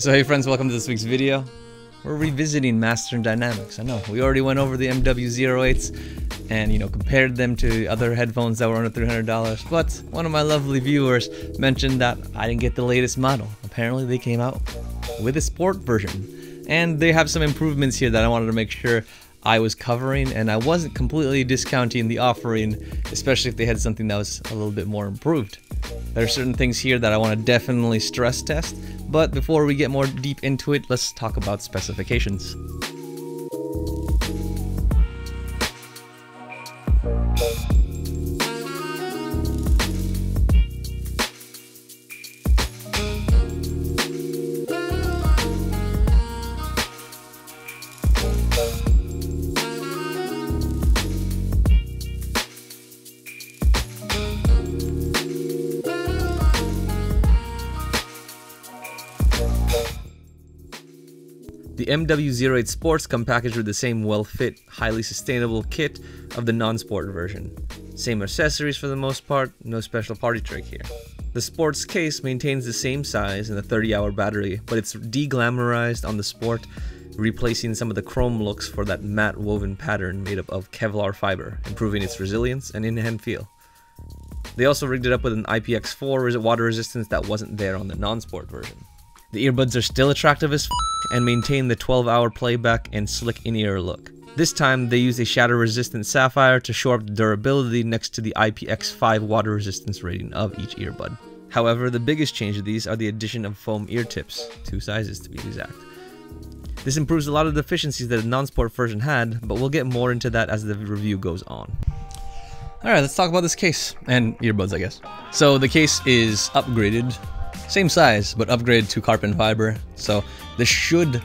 So hey friends, welcome to this week's video. We're revisiting Master and Dynamics. I know, we already went over the MW08s and compared them to other headphones that were under $300, but one of my lovely viewers mentioned that I didn't get the latest model. Apparently they came out with a sport version, and they have some improvements here that I wanted to make sure I was covering, and I wasn't completely discounting the offering, especially if they had something that was a little bit more improved. There are certain things here that I want to definitely stress test, but before we get more deep into it, let's talk about specifications. The MW08 Sports come packaged with the same well-fit, highly sustainable kit of the non-sport version. Same accessories for the most part, no special party trick here. The Sports case maintains the same size and a 30-hour battery, but it's de-glamorized on the Sport, replacing some of the chrome looks for that matte woven pattern made up of Kevlar fiber, improving its resilience and in-hand feel. They also rigged it up with an IPX4 water resistance that wasn't there on the non-sport version. The earbuds are still attractive as f and maintain the 12-hour playback and slick in-ear look. This time they use a shatter-resistant sapphire to shore up the durability next to the IPX5 water resistance rating of each earbud. However, the biggest change of these are the addition of foam ear tips, 2 sizes to be exact. This improves a lot of the deficiencies that the non-sport version had, but we'll get more into that as the review goes on. Alright, let's talk about this case, and earbuds I guess. So the case is upgraded. Same size, but upgraded to carbon fiber, so this should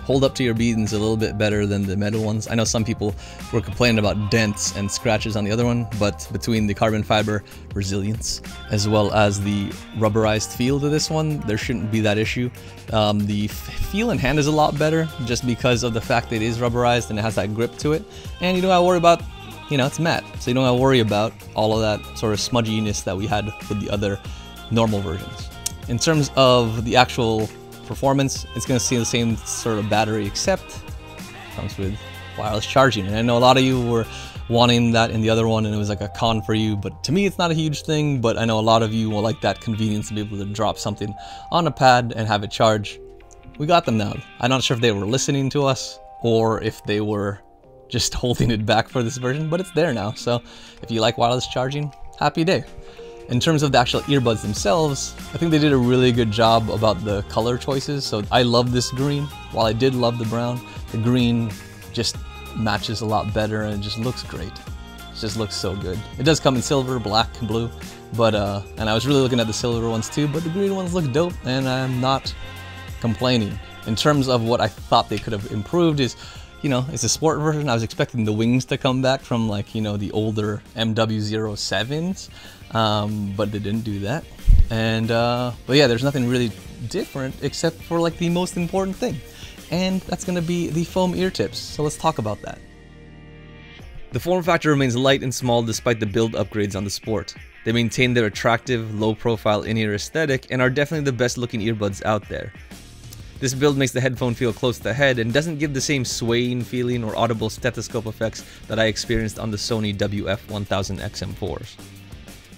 hold up to your beatings a little bit better than the metal ones. I know some people were complaining about dents and scratches on the other one, but between the carbon fiber resilience as well as the rubberized feel to this one, there shouldn't be that issue. The feel in hand is a lot better just because of the fact that it is rubberized and it has that grip to it, and you don't have to worry about, it's matte, so you don't have to worry about all of that sort of smudginess that we had with the other normal versions. In terms of the actual performance, it's going to see the same sort of battery, except it comes with wireless charging. And I know a lot of you were wanting that in the other one and it was like a con for you, but to me it's not a huge thing, but I know a lot of you will like that convenience to be able to drop something on a pad and have it charge. We got them now. I'm not sure if they were listening to us or if they were just holding it back for this version, but it's there now. So if you like wireless charging, happy day. In terms of the actual earbuds themselves, I think they did a really good job about the color choices. So I love this green. While I did love the brown, the green just matches a lot better and it just looks great. It just looks so good. It does come in silver, black, and blue, but and I was really looking at the silver ones too, but the green ones look dope and I'm not complaining. In terms of what I thought they could have improved is, it's a sport version. I was expecting the wings to come back from the older MW07s, but they didn't do that. And but yeah, there's nothing really different except for the most important thing, and that's gonna be the foam ear tips. So let's talk about that. The form factor remains light and small despite the build upgrades on the Sport. They maintain their attractive, low-profile in-ear aesthetic and are definitely the best-looking earbuds out there. This build makes the headphone feel close to the head and doesn't give the same swaying feeling or audible stethoscope effects that I experienced on the Sony WF-1000 XM4s.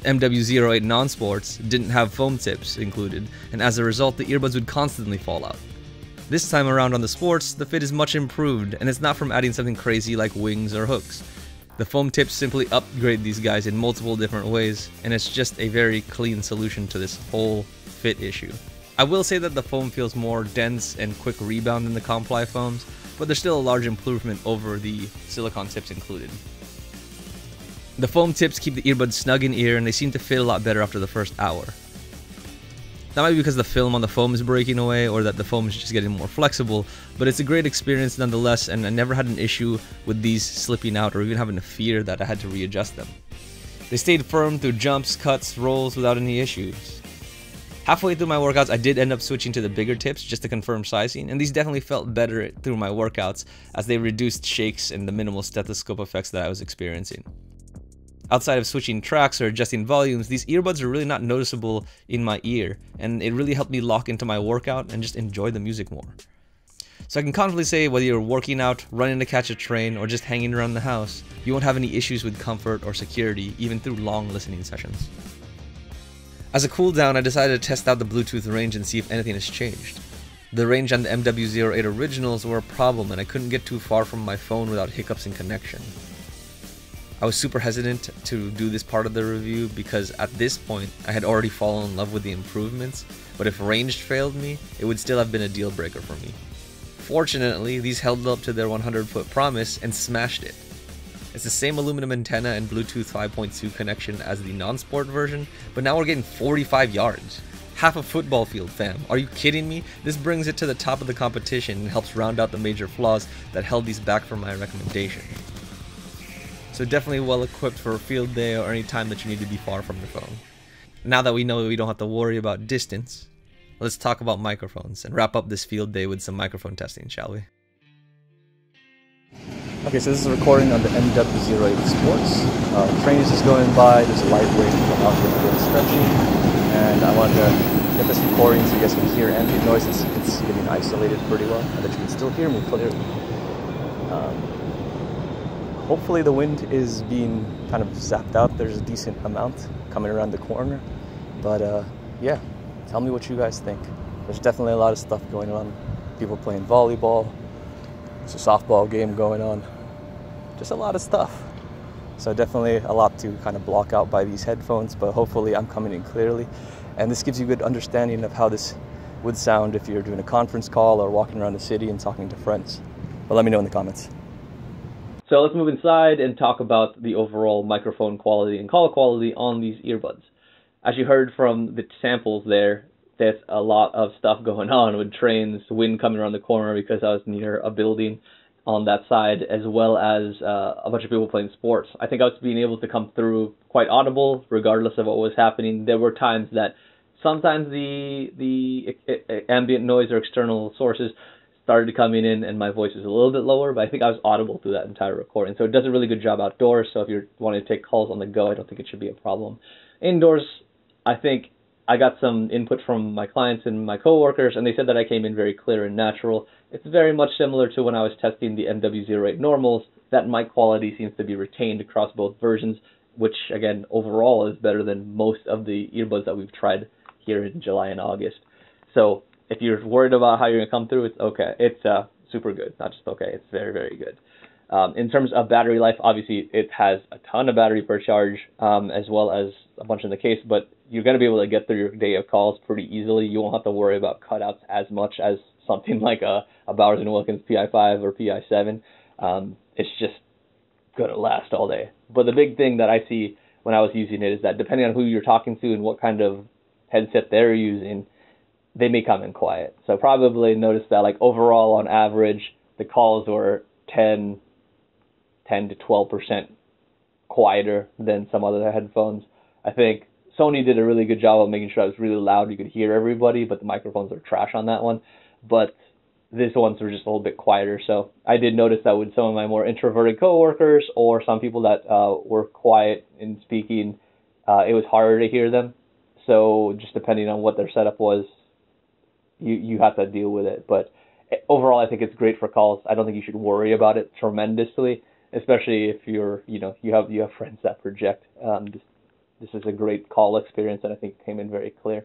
MW08 non-sports didn't have foam tips included, and as a result the earbuds would constantly fall out. This time around on the Sports, the fit is much improved, and it's not from adding something crazy like wings or hooks. The foam tips simply upgrade these guys in multiple different ways, and it's just a very clean solution to this whole fit issue. I will say that the foam feels more dense and quick rebound than the Comply foams, but there's still a large improvement over the silicone tips included. The foam tips keep the earbuds snug in ear and they seem to fit a lot better after the first hour. That might be because the film on the foam is breaking away or that the foam is just getting more flexible, but it's a great experience nonetheless, and I never had an issue with these slipping out or even having a fear that I had to readjust them. They stayed firm through jumps, cuts, rolls without any issues. Halfway through my workouts, I did end up switching to the bigger tips just to confirm sizing, and these definitely felt better through my workouts as they reduced shakes and the minimal stethoscope effects that I was experiencing. Outside of switching tracks or adjusting volumes, these earbuds are really not noticeable in my ear, and it really helped me lock into my workout and just enjoy the music more. So I can confidently say whether you're working out, running to catch a train, or just hanging around the house, you won't have any issues with comfort or security, even through long listening sessions. As a cool down, I decided to test out the Bluetooth range and see if anything has changed. The range on the MW08 originals were a problem, and I couldn't get too far from my phone without hiccups in connection. I was super hesitant to do this part of the review because at this point I had already fallen in love with the improvements, but if range failed me, it would still have been a deal breaker for me. Fortunately, these held up to their 100-foot promise and smashed it. It's the same aluminum antenna and Bluetooth 5.2 connection as the non-sport version, but now we're getting 45 yards. Half a football field, fam. Are you kidding me? This brings it to the top of the competition and helps round out the major flaws that held these back from my recommendation. So definitely well equipped for a field day or any time that you need to be far from your phone. Now that we know we don't have to worry about distance, let's talk about microphones and wrap up this field day with some microphone testing, shall we? Okay, so this is a recording on the MW08 Sports. Train is just going by, there's a light wave from out here doing stretching, and I wanted to get this recording so you guys can hear ambient noise. It's getting isolated pretty well, and that you can still hear me clearly. Hopefully the wind is being kind of zapped out. There's a decent amount coming around the corner. But yeah, tell me what you guys think. There's definitely a lot of stuff going on. People playing volleyball. There's a softball game going on. Just a lot of stuff. So definitely a lot to kind of block out by these headphones, but hopefully I'm coming in clearly. And this gives you a good understanding of how this would sound if you're doing a conference call or walking around the city and talking to friends. But let me know in the comments. So let's move inside and talk about the overall microphone quality and call quality on these earbuds. As you heard from the samples there's a lot of stuff going on with trains, wind coming around the corner because I was near a building on that side, as well as a bunch of people playing sports. I think I was being able to come through quite audible regardless of what was happening. There were times that sometimes the ambient noise or external sources started coming in and my voice was a little bit lower, but I think I was audible through that entire recording. So it does a really good job outdoors, so if you're wanting to take calls on the go, I don't think it should be a problem. Indoors, I think I got some input from my clients and my coworkers, and they said that I came in very clear and natural. It's very much similar to when I was testing the MW08 normals. That mic quality seems to be retained across both versions, which, again, overall is better than most of the earbuds that we've tried here in July and August. So if you're worried about how you're going to come through, it's okay. It's super good. Not just okay, it's very, very good. In terms of battery life, obviously it has a ton of battery per charge, as well as a bunch in the case, but you're going to be able to get through your day of calls pretty easily. You won't have to worry about cutouts as much as something like a Bowers & Wilkins PI5 or PI7. It's just going to last all day. But the big thing that I see when I was using it is that depending on who you're talking to and what kind of headset they're using, they may come in quiet. So probably notice that like overall on average, the calls were 10 to 12% quieter than some other headphones. I think Sony did a really good job of making sure it was really loud. You could hear everybody, but the microphones are trash on that one. But these ones were just a little bit quieter. So I did notice that with some of my more introverted coworkers or some people that were quiet in speaking, it was harder to hear them. So just depending on what their setup was, you have to deal with it. But overall, I think it's great for calls. I don't think you should worry about it tremendously, especially if you're, you have friends that project. This is a great call experience, and I think it came in very clear.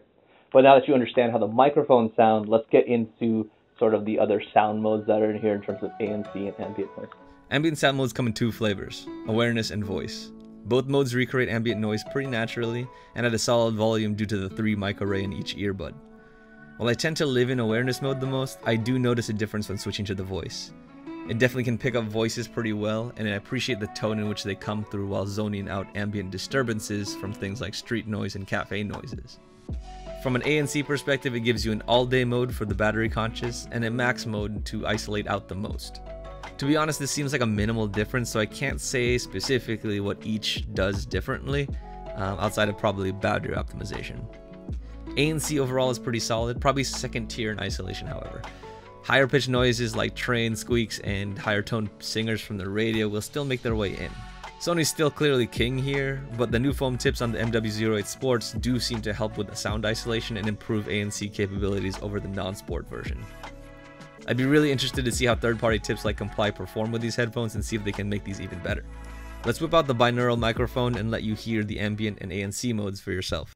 But now that you understand how the microphones sound, let's get into sort of the other sound modes that are in here in terms of ANC and ambient noise. Ambient sound modes come in two flavors, awareness and voice. Both modes recreate ambient noise pretty naturally and at a solid volume due to the 3 mic array in each earbud. While I tend to live in awareness mode the most, I do notice a difference when switching to the voice. It definitely can pick up voices pretty well, and I appreciate the tone in which they come through while zoning out ambient disturbances from things like street noise and cafe noises. From an ANC perspective, it gives you an all-day mode for the battery conscious and a max mode to isolate out the most. To be honest, this seems like a minimal difference, so I can't say specifically what each does differently, outside of probably battery optimization. ANC overall is pretty solid, probably second tier in isolation however. Higher pitched noises like train squeaks and higher toned singers from the radio will still make their way in. Sony's still clearly king here, but the new foam tips on the MW08 Sports do seem to help with the sound isolation and improve ANC capabilities over the non-sport version. I'd be really interested to see how third-party tips like Comply perform with these headphones and see if they can make these even better. Let's whip out the binaural microphone and let you hear the ambient and ANC modes for yourself.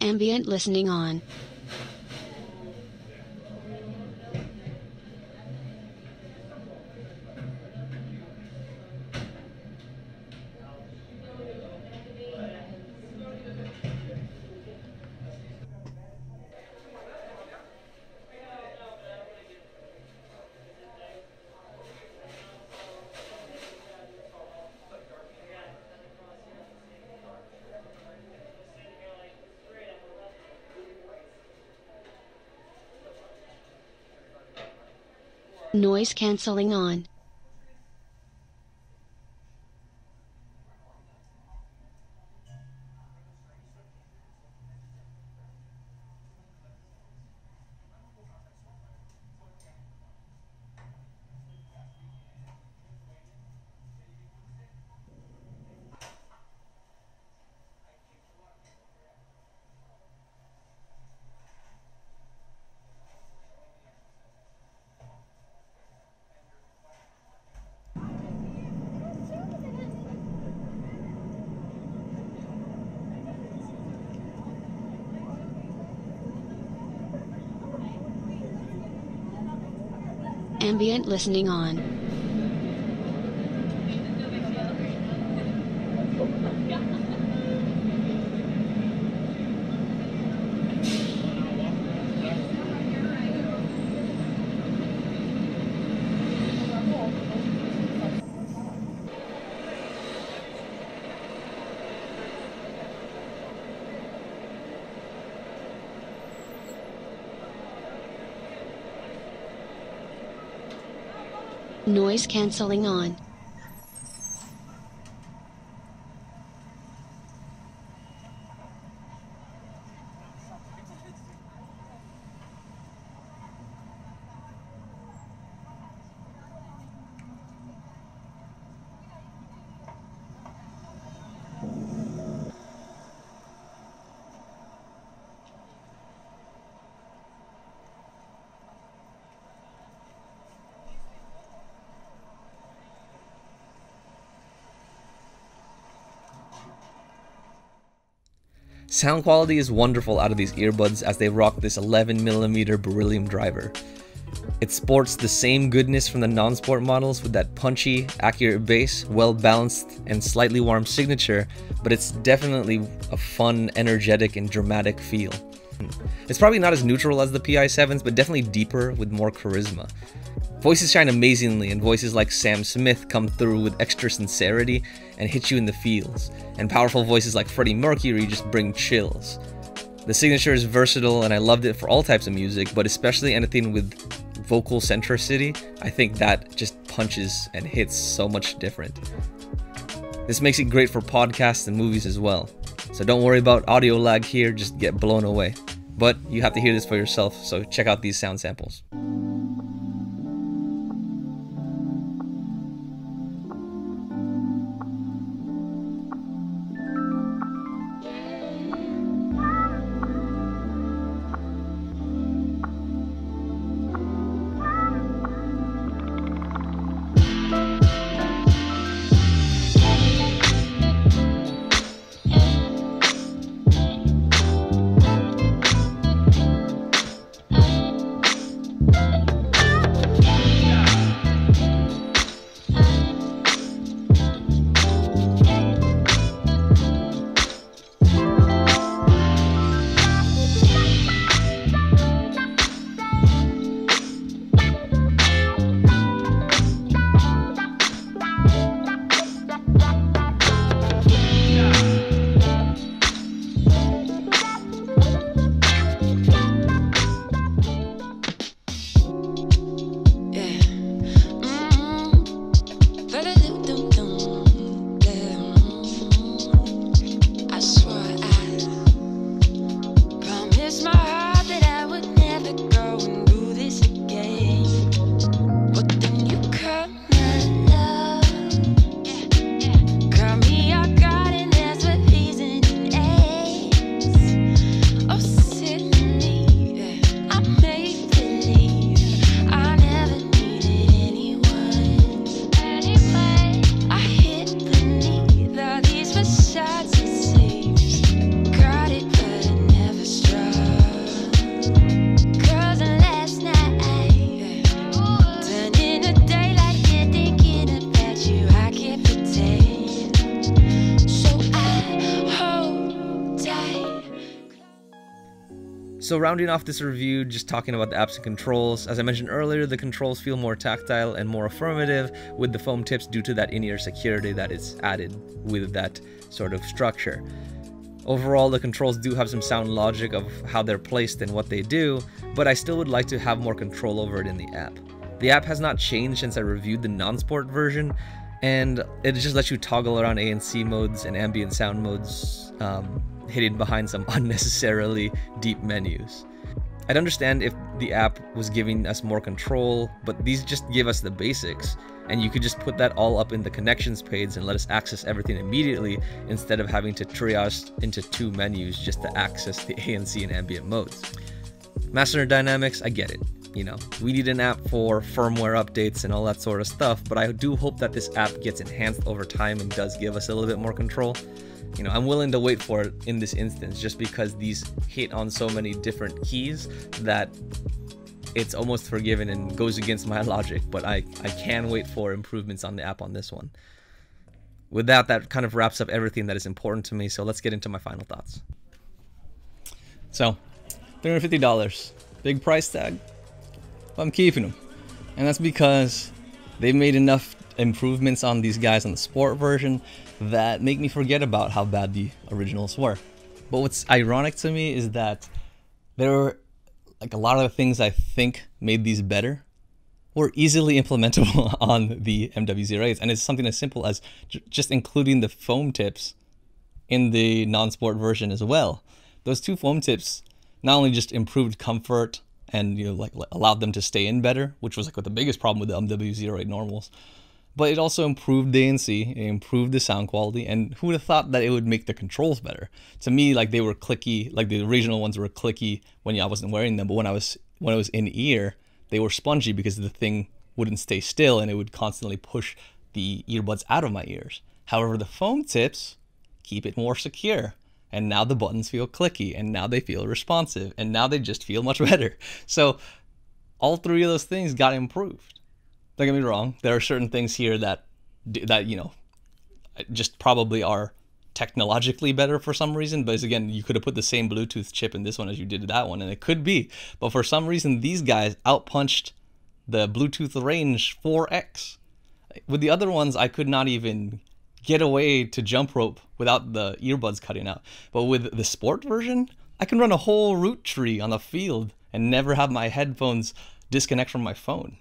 Ambient listening on. Noise cancelling on. Ambient listening on. Noise cancelling on. Sound quality is wonderful out of these earbuds as they rock this 11mm beryllium driver. It sports the same goodness from the non-sport models with that punchy, accurate bass, well-balanced, and slightly warm signature, but it's definitely a fun, energetic, and dramatic feel. It's probably not as neutral as the PI7s, but definitely deeper with more charisma. Voices shine amazingly, and voices like Sam Smith come through with extra sincerity and hit you in the feels, and powerful voices like Freddie Mercury just bring chills. The signature is versatile, and I loved it for all types of music, but especially anything with vocal centricity. I think that just punches and hits so much different. This makes it great for podcasts and movies as well. So don't worry about audio lag here, just get blown away. But you have to hear this for yourself, so check out these sound samples. So rounding off this review, just talking about the apps and controls. As I mentioned earlier, the controls feel more tactile and more affirmative with the foam tips due to that in-ear security that is added with that sort of structure. Overall, the controls do have some sound logic of how they're placed and what they do, but I still would like to have more control over it in the app. The app has not changed since I reviewed the non-sport version, and it just lets you toggle around ANC modes and ambient sound modes, hidden behind some unnecessarily deep menus. I'd understand if the app was giving us more control, but these just give us the basics, and you could just put that all up in the connections page and let us access everything immediately instead of having to triage into 2 menus just to access the ANC and ambient modes. Master Dynamics, I get it. You know, we need an app for firmware updates and all that sort of stuff, but I do hope that this app gets enhanced over time and does give us a little bit more control. You know, I'm willing to wait for it in this instance just because these hit on so many different keys that it's almost forgiven and goes against my logic, but I can wait for improvements on the app on this one. With that, that kind of wraps up everything that is important to me, so let's get into my final thoughts. So, $350, big price tag, but I'm keeping them. And that's because they've made enough improvements on these guys on the sport version that make me forget about how bad the originals were. But what's ironic to me is that there were like a lot of the things I think made these better were easily implementable on the MW08s, and it's something as simple as just including the foam tips in the non-sport version as well. Those 2 foam tips not only just improved comfort and like allowed them to stay in better, which was like the biggest problem with the MW08 normals, but it also improved the ANC, it improved the sound quality, and who would have thought that it would make the controls better? To me, like they were clicky, like the original ones were clicky when I wasn't wearing them, but when I was in ear, they were spongy because the thing wouldn't stay still and it would constantly push the earbuds out of my ears. However, the foam tips keep it more secure, and now the buttons feel clicky, and now they feel responsive, and now they just feel much better. So all 3 of those things got improved. Don't get me wrong, there are certain things here that you know, just probably are technologically better for some reason, but again, you could have put the same Bluetooth chip in this one as you did that one, and it could be, but for some reason these guys outpunched the Bluetooth range 4x. With the other ones, I could not even get away to jump rope without the earbuds cutting out, but with the sport version, I can run a whole route tree on the field and never have my headphones disconnect from my phone.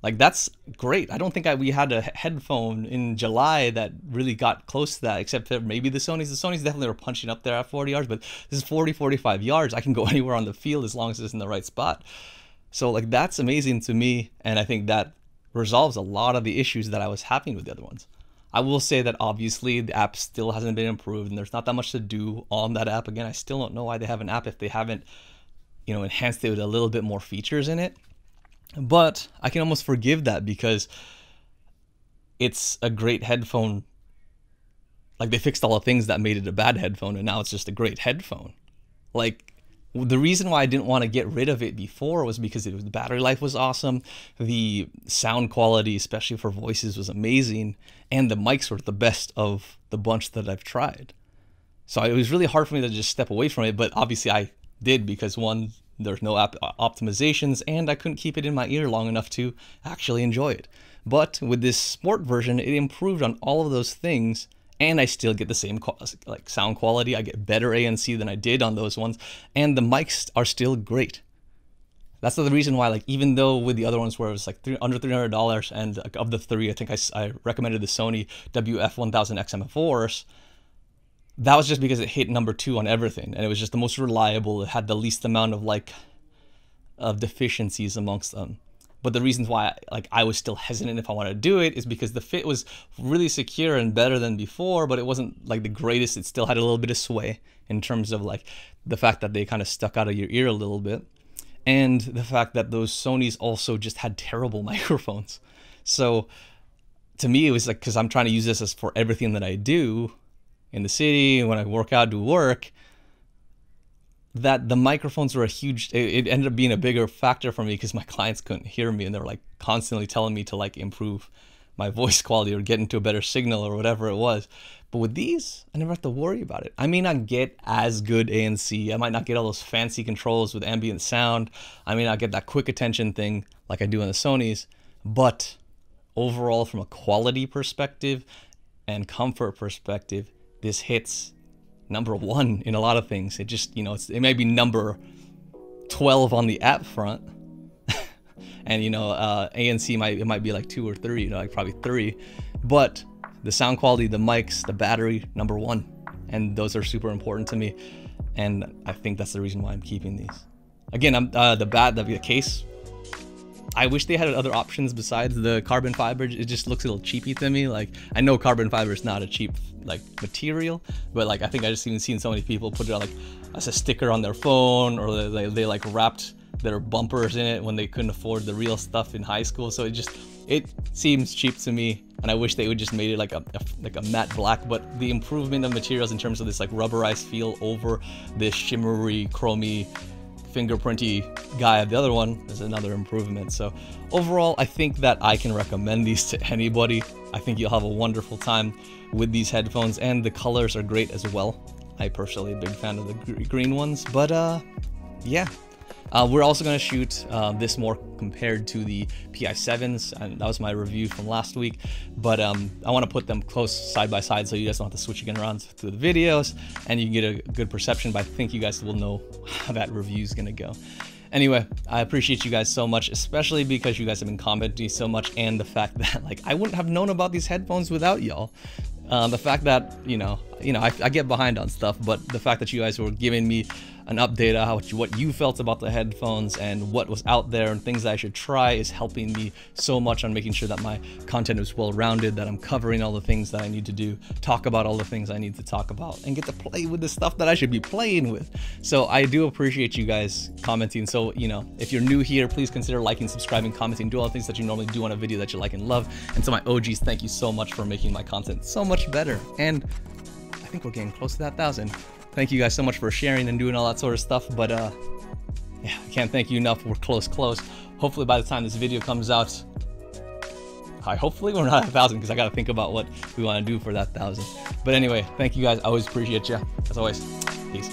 Like, that's great. I don't think we had a headphone in July that really got close to that, except for maybe the Sonys. The Sonys definitely were punching up there at 40 yards, but this is 40, 45 yards. I can go anywhere on the field as long as it's in the right spot. So, like, that's amazing to me, and I think that resolves a lot of the issues that I was having with the other ones. I will say that obviously the app still hasn't been improved, and there's not that much to do on that app. Again, I still don't know why they have an app if they haven't, you know, enhanced it with a little bit more features in it. But I can almost forgive that because it's a great headphone. Like, they fixed all the things that made it a bad headphone, and now it's just a great headphone. Like, the reason why I didn't want to get rid of it before was because the battery life was awesome, the sound quality, especially for voices, was amazing, and the mics were the best of the bunch that I've tried. So it was really hard for me to just step away from it, but obviously I did because, one, there's no app optimizations, and I couldn't keep it in my ear long enough to actually enjoy it. But with this sport version, it improved on all of those things, and I still get the same like sound quality. I get better ANC than I did on those ones, and the mics are still great. That's the reason why, like, even though with the other ones where it was like under $300, and like, of the 3, I think I recommended the Sony WF-1000 XM4s. That was just because it hit number 2 on everything, and it was just the most reliable. It had the least amount of deficiencies amongst them. But the reasons why I was still hesitant if I wanted to do it is because the fit was really secure and better than before, but it wasn't like the greatest. It still had a little bit of sway in terms of like the fact that they kind of stuck out of your ear a little bit, and the fact that those Sonys also just had terrible microphones. So to me, it was like, because I'm trying to use this as for everything that I do in the city, when I work out, do work, that the microphones were it ended up being a bigger factor for me because my clients couldn't hear me, and they were like constantly telling me to like improve my voice quality or get into a better signal or whatever it was. But with these, I never have to worry about it. I may not get as good ANC. I might not get all those fancy controls with ambient sound. I may not get that quick attention thing like I do on the Sonys. But overall, from a quality perspective and comfort perspective, this hits number 1 in a lot of things. It just, you know, it may be number 12 on the app front. And, you know, ANC might be like 2 or 3, you know, like probably 3. But the sound quality, the mics, the battery, number 1. And those are super important to me. And I think that's the reason why I'm keeping these. Again, the case, I wish they had other options besides the carbon fiber. It just looks a little cheapy to me. Like, I know carbon fiber is not a cheap like material, but like I think I just even seen so many people put it on like as a sticker on their phone, or they like wrapped their bumpers in it when they couldn't afford the real stuff in high school. So it seems cheap to me, and I wish they would just made it like a matte black. But the improvement of materials in terms of this like rubberized feel over this shimmery, chromy, fingerprinty guy, the other one is another improvement. So overall, I think that I can recommend these to anybody. I think you'll have a wonderful time with these headphones, and the colors are great as well. I personally am a big fan of the green ones, but yeah. We're also going to shoot this more compared to the PI7s, and that was my review from last week. But I want to put them close side by side so you guys don't have to switch again around through the videos, and you can get a good perception. But I think you guys will know how that review is going to go. Anyway, I appreciate you guys so much, especially because you guys have been commenting so much, and the fact that like I wouldn't have known about these headphones without y'all. The fact that, you know, I get behind on stuff, but the fact that you guys were giving me an update on what you felt about the headphones and what was out there and things that I should try is helping me so much on making sure that my content is well-rounded, that I'm covering all the things that I need to do, talk about all the things I need to talk about, and get to play with the stuff that I should be playing with. So I do appreciate you guys commenting. So, you know, if you're new here, please consider liking, subscribing, commenting, do all the things that you normally do on a video that you like and love. And to my OGs, thank you so much for making my content so much better. And I think we're getting close to that 1,000. Thank you guys so much for sharing and doing all that sort of stuff. But yeah, I can't thank you enough. We're close. Hopefully by the time this video comes out, hopefully we're not at 1,000, because I got to think about what we want to do for that 1,000. But anyway, thank you guys. I always appreciate you. As always, peace.